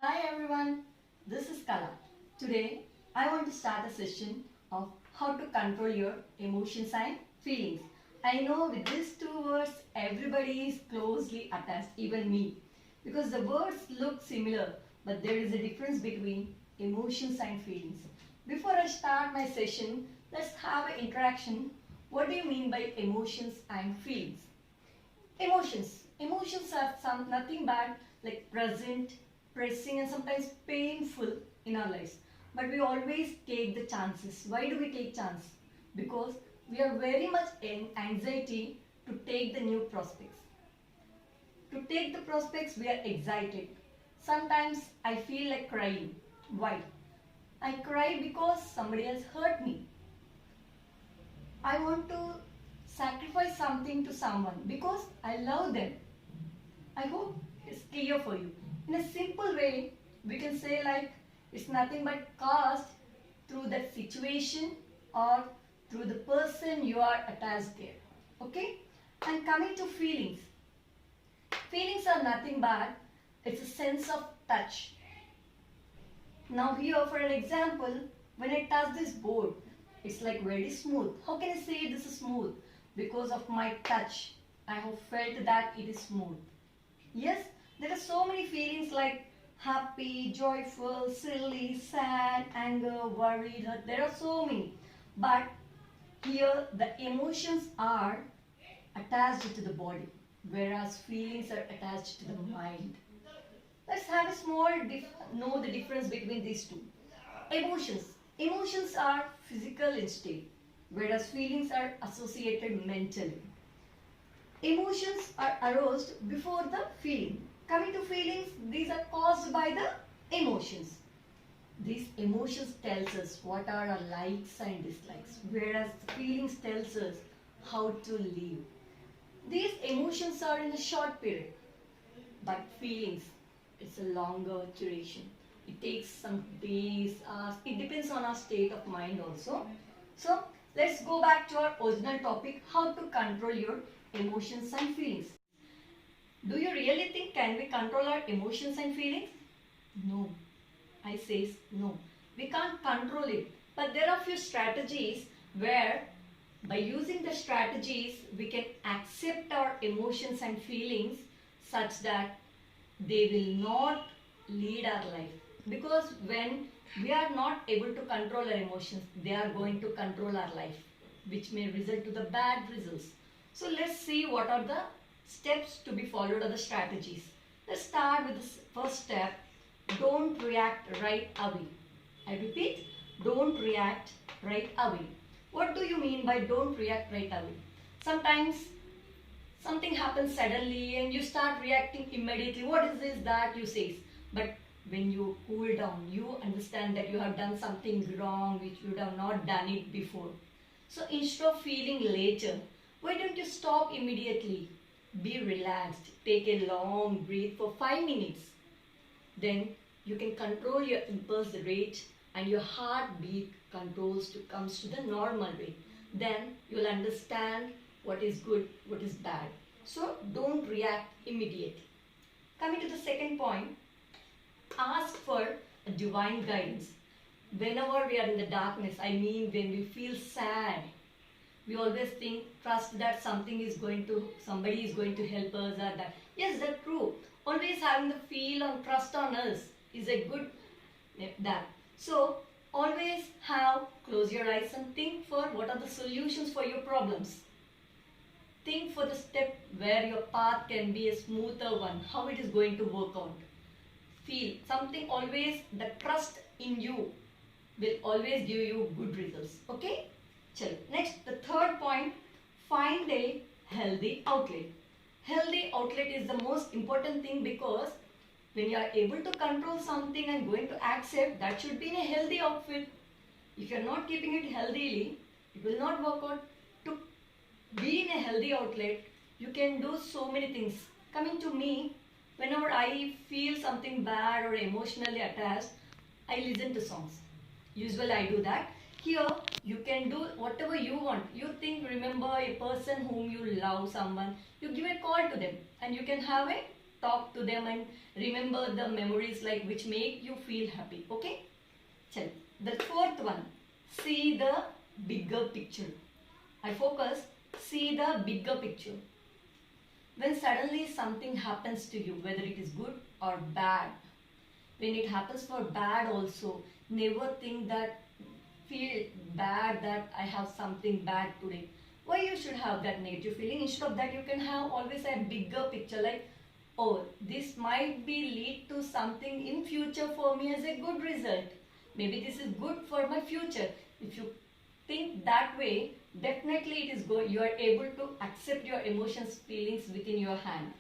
Hi everyone, this is Kala. Today I want to start a session of how to control your emotions and feelings. I know with these two words everybody is closely attached, even me, because the words look similar but there is a difference between emotions and feelings. Before I start my session, let's have an interaction. What do you mean by emotions and feelings? Emotions are nothing but like present, pressing, and sometimes painful in our lives. But we always take the chances. Why do we take chance? Because we are very much in anxiety to take the new prospects. To take the prospects, we are excited. Sometimes I feel like crying. Why? I cry because somebody else hurt me. I want to sacrifice something to someone because I love them. I hope it's clear for you. In a simple way, we can say like it's nothing but caused through that situation or through the person you are attached there. Okay? And coming to feelings. Feelings are nothing but it's a sense of touch. Now here for an example, when I touch this board, it's like very smooth. How can I say this is smooth? Because of my touch. I have felt that it is smooth. Yes, there are so many feelings like happy, joyful, silly, sad, anger, worried, hurt. There are so many. But here the emotions are attached to the body, whereas feelings are attached to the mind. Let's have a small know the difference between these two. Emotions. Emotions are physical in state, whereas feelings are associated mentally. Emotions are aroused before the feeling. Coming to feelings, these are caused by the emotions. These emotions tells us what are our likes and dislikes, whereas feelings tells us how to live. These emotions are in a short period, but feelings, it's a longer duration. It takes some days, hours. It depends on our state of mind also. So let's go back to our original topic, how to control your emotions and feelings. Do you really think can we control our emotions and feelings? No. I says no. We can't control it. But there are few strategies where by using the strategies we can accept our emotions and feelings such that they will not lead our life. Because when we are not able to control our emotions, they are going to control our life, which may result to the bad results. So let's see what are the steps to be followed or the strategies. Let's start with the first step. Don't react right away. I repeat, don't react right away. What do you mean by don't react right away? Sometimes something happens suddenly and you start reacting immediately. What is this that you say? But when you cool down, you understand that you have done something wrong which you have not done it before. So instead of feeling later, why don't you stop immediately? Be relaxed. Take a long breath for 5 minutes. Then you can control your impulse rate and your heartbeat comes to the normal rate. Then you will understand what is good, what is bad. So don't react immediately. Coming to the second point, ask for a divine guidance. Whenever we are in the darkness, I mean when we feel sad, we always think, trust that somebody is going to help us or that. Yes, that's true. Always having the feel or trust on us is a good that. So always close your eyes and think for what are the solutions for your problems. Think for the step where your path can be a smoother one, how it is going to work out. Feel something always, the trust in you will always give you good results. Okay? Chalo. Next, the third point, find a healthy outlet. Healthy outlet is the most important thing because when you are able to control something and going to accept, that should be in a healthy outfit. If you are not keeping it healthily, it will not work out. To be in a healthy outlet, you can do so many things. Coming to me, whenever I feel something bad or emotionally attached, I listen to songs. Usually I do that. Here you can do whatever you want. You think, remember a person whom you love, someone, you give a call to them and you can have a talk to them and remember the memories like which make you feel happy. Okay? Chal. The fourth one, see the bigger picture. I focus, see the bigger picture. When suddenly something happens to you, whether it is good or bad, when it happens for bad also, never think that, feel bad that I have something bad today. Why you should have that negative feeling? Instead of that, you can have always a bigger picture like, oh, this might be lead to something in future for me as a good result. Maybe this is good for my future. If you think that way, definitely it is good. You are able to accept your emotions, feelings within your hand.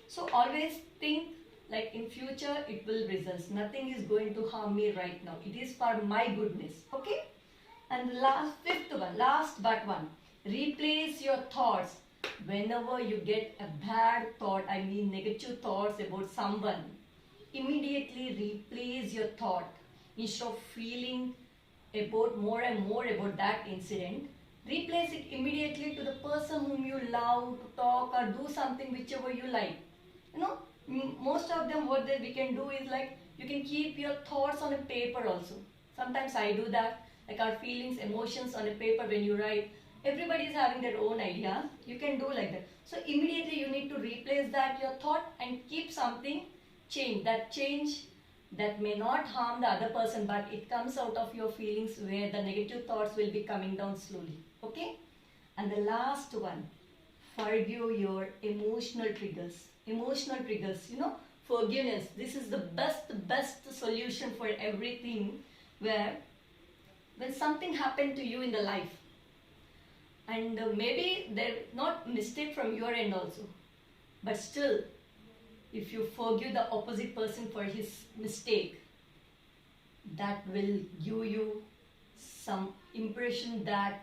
So always think like in future it will result. Nothing is going to harm me right now. It is for my goodness. Okay? And the fifth one, last but one, replace your thoughts. Whenever you get a bad thought, I mean negative thoughts about someone, immediately replace your thought. Instead of feeling about more and more about that incident, replace it immediately to the person whom you love, to talk or do something whichever you like. You know, most of them what we can do is like you can keep your thoughts on a paper also. Sometimes I do that, like our feelings, emotions on a paper when you write. Everybody is having their own idea. You can do like that. So immediately you need to replace that your thought and keep something change. That change that may not harm the other person, but it comes out of your feelings where the negative thoughts will be coming down slowly. Okay? And the last one, forgive your emotional triggers. Emotional triggers, you know, forgiveness. This is the best solution for everything, where when something happened to you in the life, and maybe they're not mistake from your end also, but still if you forgive the opposite person for his mistake, that will give you some impression that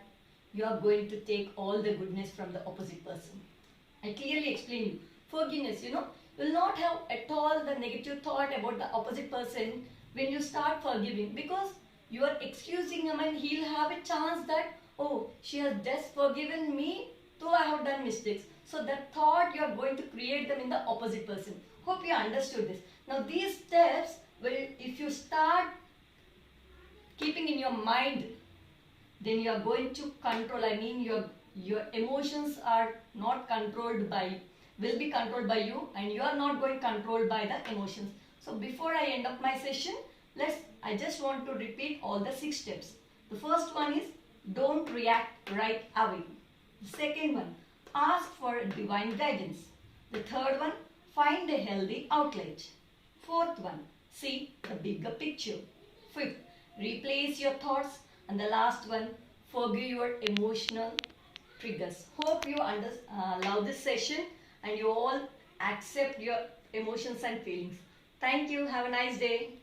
you are going to take all the goodness from the opposite person. I clearly explain you. Forgiveness, you know, you will not have at all the negative thought about the opposite person when you start forgiving, because you are excusing him and he'll have a chance that, oh, she has just forgiven me, though I have done mistakes. So that thought you are going to create them in the opposite person. Hope you understood this. Now these steps will, if you start keeping in your mind, then you are going to control. I mean your emotions are not controlled by, will be controlled by you, and you are not going controlled by the emotions. So before I end up my session, I just want to repeat all the 6 steps. The first one is don't react right away. The second one, ask for divine guidance. The third one, find a healthy outlet. Fourth one, see the bigger picture. Fifth, replace your thoughts. And the last one, forgive your emotional triggers. Hope you love this session and you all accept your emotions and feelings. Thank you. Have a nice day.